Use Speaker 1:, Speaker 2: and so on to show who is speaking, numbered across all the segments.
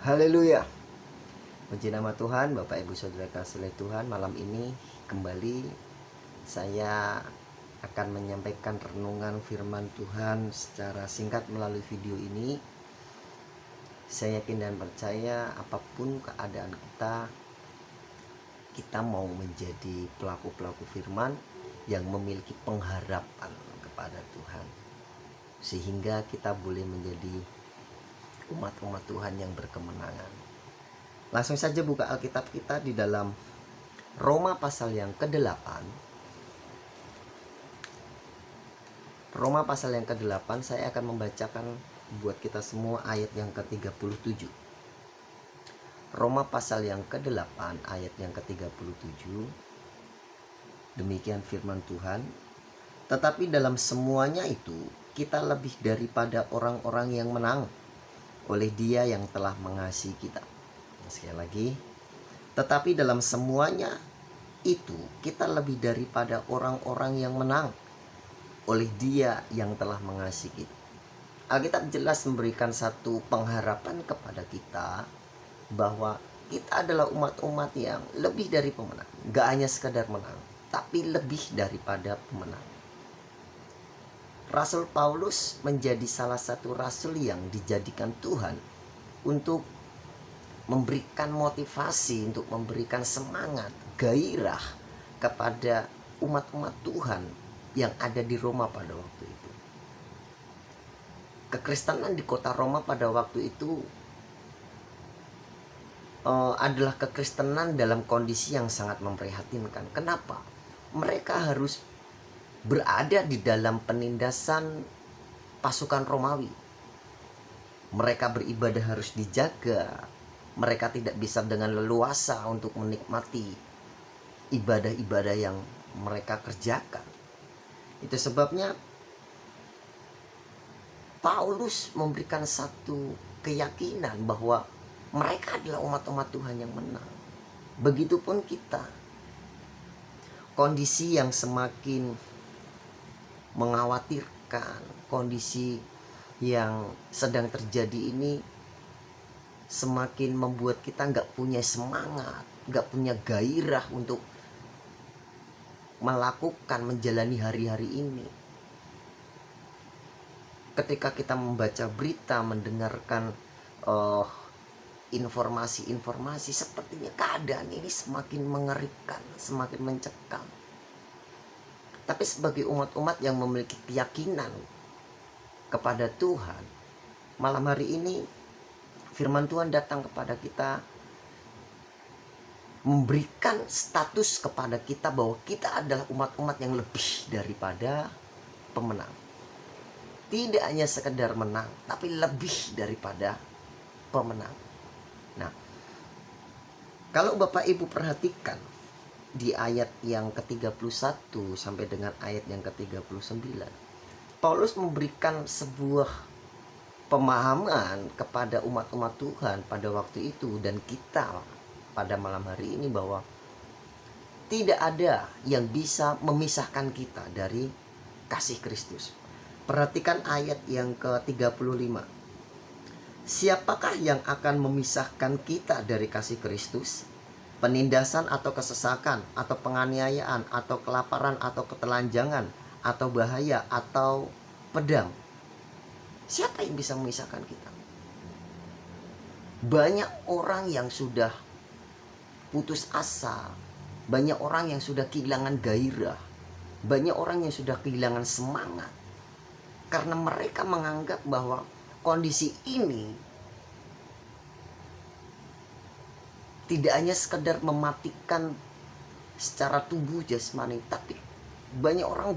Speaker 1: Haleluya. Puji nama Tuhan, Bapak Ibu Saudara kasih oleh Tuhan. Malam ini kembali saya akan menyampaikan renungan firman Tuhan secara singkat melalui video ini. Saya yakin dan percaya apapun keadaan kita mau menjadi pelaku-pelaku firman yang memiliki pengharapan kepada Tuhan, sehingga kita boleh menjadi umat-umat Tuhan yang berkemenangan. Langsung saja buka Alkitab kita di dalam Roma pasal yang ke-8. Roma pasal yang ke-8, saya akan membacakan buat kita semua ayat yang ke-37. Roma pasal yang ke-8 ayat yang ke-37. Demikian firman Tuhan. Tetapi dalam semuanya itu kita lebih daripada orang-orang yang menang oleh Dia yang telah mengasihi kita. Sekali lagi, tetapi dalam semuanya itu kita lebih daripada orang-orang yang menang oleh Dia yang telah mengasihi kita. Alkitab jelas memberikan satu pengharapan kepada kita bahwa kita adalah umat-umat yang lebih dari pemenang. Gak hanya sekadar menang, tapi lebih daripada pemenang. Rasul Paulus menjadi salah satu rasul yang dijadikan Tuhan untuk memberikan motivasi, untuk memberikan semangat, gairah kepada umat-umat Tuhan yang ada di Roma pada waktu itu. Kekristenan di kota Roma pada waktu itu adalah kekristenan dalam kondisi yang sangat memprihatinkan. Kenapa? Mereka harus berada di dalam penindasan pasukan Romawi. Mereka beribadah harus dijaga. Mereka tidak bisa dengan leluasa untuk menikmati ibadah-ibadah yang mereka kerjakan. Itu sebabnya Paulus memberikan satu keyakinan bahwa mereka adalah umat-umat Tuhan yang menang. Begitupun kita. Kondisi yang semakin mengkhawatirkan, kondisi yang sedang terjadi ini semakin membuat kita gak punya semangat, gak punya gairah untuk melakukan, menjalani hari-hari ini. Ketika kita membaca berita, mendengarkan informasi-informasi, sepertinya keadaan ini semakin mengerikan, semakin mencekam. Tapi sebagai umat-umat yang memiliki keyakinan kepada Tuhan, malam hari ini firman Tuhan datang kepada kita, memberikan status kepada kita bahwa kita adalah umat-umat yang lebih daripada pemenang. Tidak hanya sekedar menang, tapi lebih daripada pemenang. Nah, kalau Bapak Ibu perhatikan di ayat yang ke-31 sampai dengan ayat yang ke-39, Paulus memberikan sebuah pemahaman kepada umat-umat Tuhan pada waktu itu dan kita pada malam hari ini bahwa tidak ada yang bisa memisahkan kita dari kasih Kristus. Perhatikan ayat yang ke-35. Siapakah yang akan memisahkan kita dari kasih Kristus? Penindasan atau kesesakan, atau penganiayaan, atau kelaparan, atau ketelanjangan, atau bahaya, atau pedang. Siapa yang bisa memisahkan kita? Banyak orang yang sudah putus asa, banyak orang yang sudah kehilangan gairah, banyak orang yang sudah kehilangan semangat, karena mereka menganggap bahwa kondisi ini tidak hanya sekedar mematikan secara tubuh jasmani, tapi banyak orang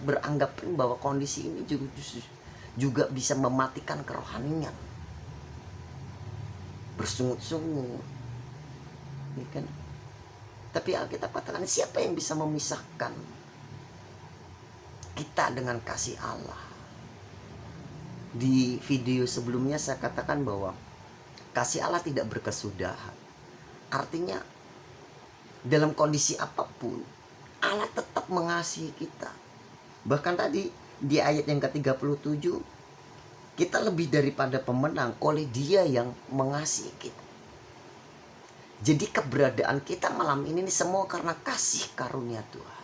Speaker 1: beranggapan bahwa kondisi ini juga bisa mematikan kerohanian. Bersungut-sungut, ya kan? Tapi Alkitab katakan, siapa yang bisa memisahkan kita dengan kasih Allah? Di video sebelumnya saya katakan bahwa kasih Allah tidak berkesudahan. Artinya dalam kondisi apapun Allah tetap mengasihi kita. Bahkan tadi di ayat yang ke-37 Kita lebih daripada pemenang oleh Dia yang mengasihi kita. Jadi keberadaan kita malam ini semua karena kasih karunia Tuhan.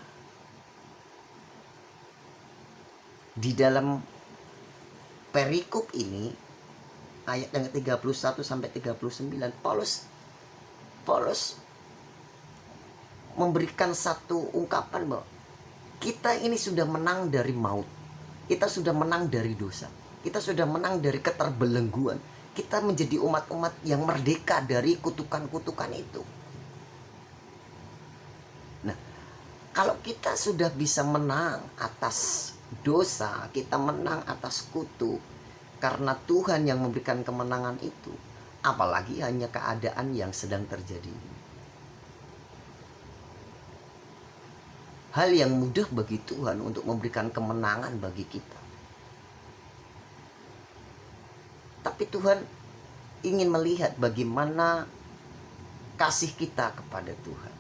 Speaker 1: Di dalam perikop ini, ayat yang 31 sampai 39, Paulus memberikan satu ungkapan bahwa kita ini sudah menang dari maut. Kita sudah menang dari dosa. Kita sudah menang dari keterbelengguan. Kita menjadi umat-umat yang merdeka dari kutukan-kutukan itu. Nah, kalau kita sudah bisa menang atas dosa, kita menang atas kutuk, karena Tuhan yang memberikan kemenangan itu, apalagi hanya keadaan yang sedang terjadi. Hal yang mudah bagi Tuhan untuk memberikan kemenangan bagi kita. Tapi Tuhan ingin melihat bagaimana kasih kita kepada Tuhan.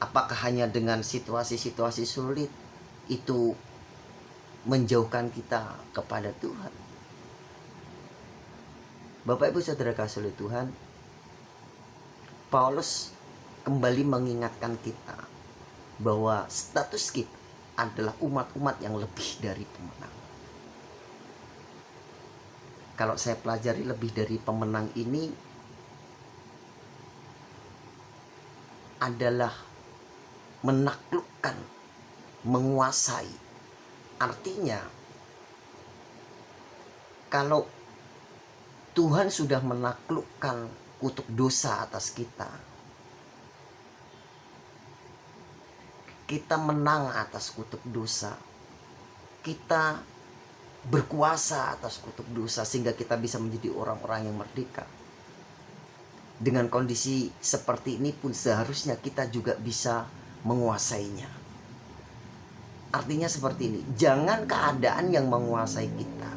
Speaker 1: Apakah hanya dengan situasi-situasi sulit itu menjauhkan kita kepada Tuhan? Bapak Ibu Saudara kasih oleh Tuhan, Paulus kembali mengingatkan kita bahwa status kita adalah umat-umat yang lebih dari pemenang. Kalau saya pelajari lebih dari pemenang ini adalah menaklukkan, menguasai. Artinya, kalau Tuhan sudah menaklukkan kutuk dosa atas kita, kita menang atas kutuk dosa, kita berkuasa atas kutuk dosa sehingga kita bisa menjadi orang-orang yang merdeka. Dengan kondisi seperti ini pun seharusnya kita juga bisa menguasainya. Artinya seperti ini, jangan keadaan yang menguasai kita,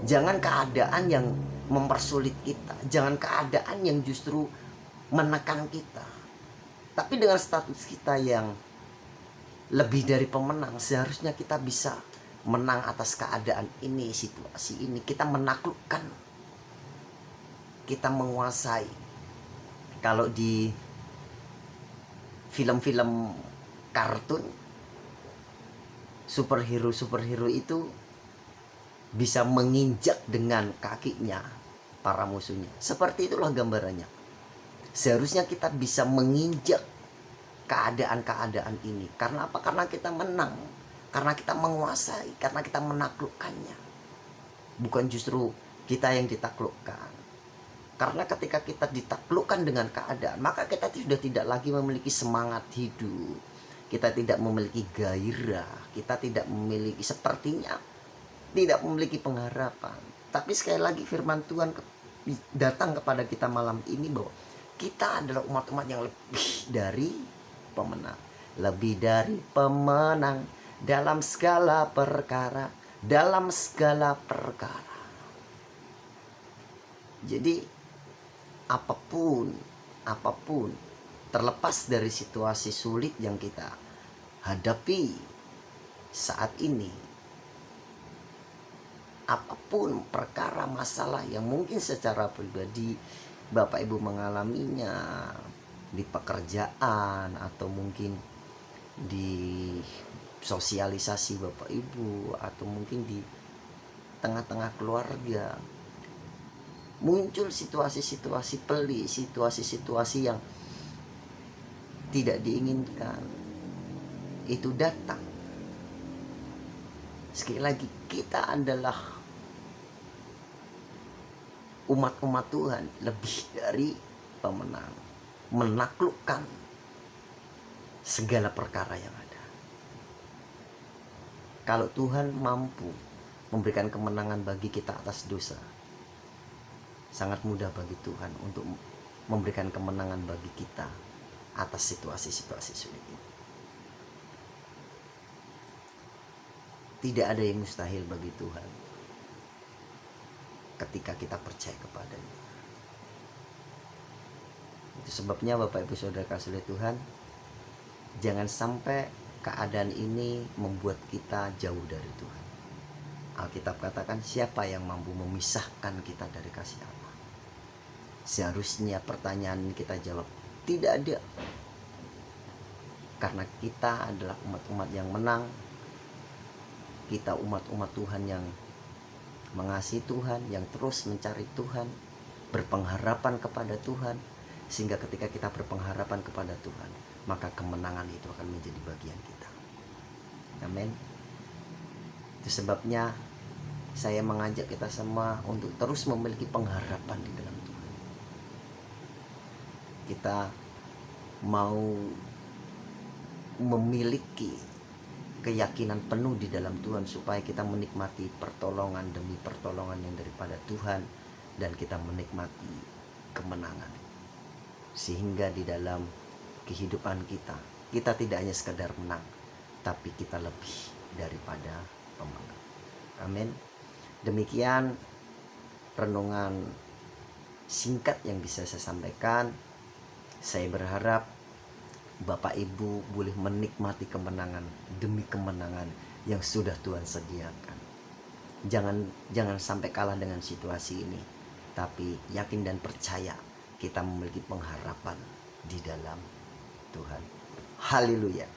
Speaker 1: jangan keadaan yang mempersulit kita, jangan keadaan yang justru menekan kita. Tapi dengan status kita yang lebih dari pemenang, seharusnya kita bisa menang atas keadaan ini, situasi ini. Kita menaklukkan, kita menguasai. Kalau di film-film kartun, superhero itu bisa menginjak dengan kakinya para musuhnya. Seperti itulah gambarannya. Seharusnya kita bisa menginjak keadaan-keadaan ini. Karena apa? Karena kita menang. Karena kita menguasai, karena kita menaklukkannya. Bukan justru kita yang ditaklukkan. Karena ketika kita ditaklukkan dengan keadaan, maka kita sudah tidak lagi memiliki semangat hidup. Kita tidak memiliki gairah, kita tidak memiliki, sepertinya tidak memiliki pengharapan. Tapi sekali lagi firman Tuhan datang kepada kita malam ini bahwa kita adalah umat-umat yang lebih dari pemenang. Lebih dari pemenang dalam segala perkara, dalam segala perkara. Jadi apapun terlepas dari situasi sulit yang kita hadapi saat ini, apapun perkara masalah yang mungkin secara pribadi Bapak Ibu mengalaminya di pekerjaan atau mungkin di sosialisasi Bapak Ibu atau mungkin di tengah-tengah keluarga, muncul situasi-situasi pelik, situasi-situasi yang tidak diinginkan itu datang. Sekali lagi, kita adalah umat-umat Tuhan lebih dari pemenang, menaklukkan segala perkara yang ada. Kalau Tuhan mampu memberikan kemenangan bagi kita atas dosa, sangat mudah bagi Tuhan untuk memberikan kemenangan bagi kita atas situasi-situasi sulit ini. Tidak ada yang mustahil bagi Tuhan ketika kita percaya kepadanya. Itu sebabnya Bapak Ibu Saudara kasih oleh Tuhan, jangan sampai keadaan ini membuat kita jauh dari Tuhan. Alkitab katakan, siapa yang mampu memisahkan kita dari kasih Allah? Seharusnya pertanyaan kita jawab, tidak ada. Karena kita adalah umat-umat yang menang. Kita umat-umat Tuhan yang mengasihi Tuhan, yang terus mencari Tuhan, berpengharapan kepada Tuhan. Sehingga ketika kita berpengharapan kepada Tuhan, maka kemenangan itu akan menjadi bagian kita. Amin. Itu sebabnya saya mengajak kita semua untuk terus memiliki pengharapan di dalam Tuhan. Kita mau memiliki keyakinan penuh di dalam Tuhan supaya kita menikmati pertolongan demi pertolongan yang daripada Tuhan, dan kita menikmati kemenangan. Sehingga di dalam kehidupan kita tidak hanya sekadar menang, tapi kita lebih daripada pemenang. Amin. Demikian renungan singkat yang bisa saya sampaikan. Saya berharap Bapak Ibu boleh menikmati kemenangan demi kemenangan yang sudah Tuhan sediakan. Jangan sampai kalah dengan situasi ini, tapi yakin dan percaya kita memiliki pengharapan di dalam Tuhan. Haleluya.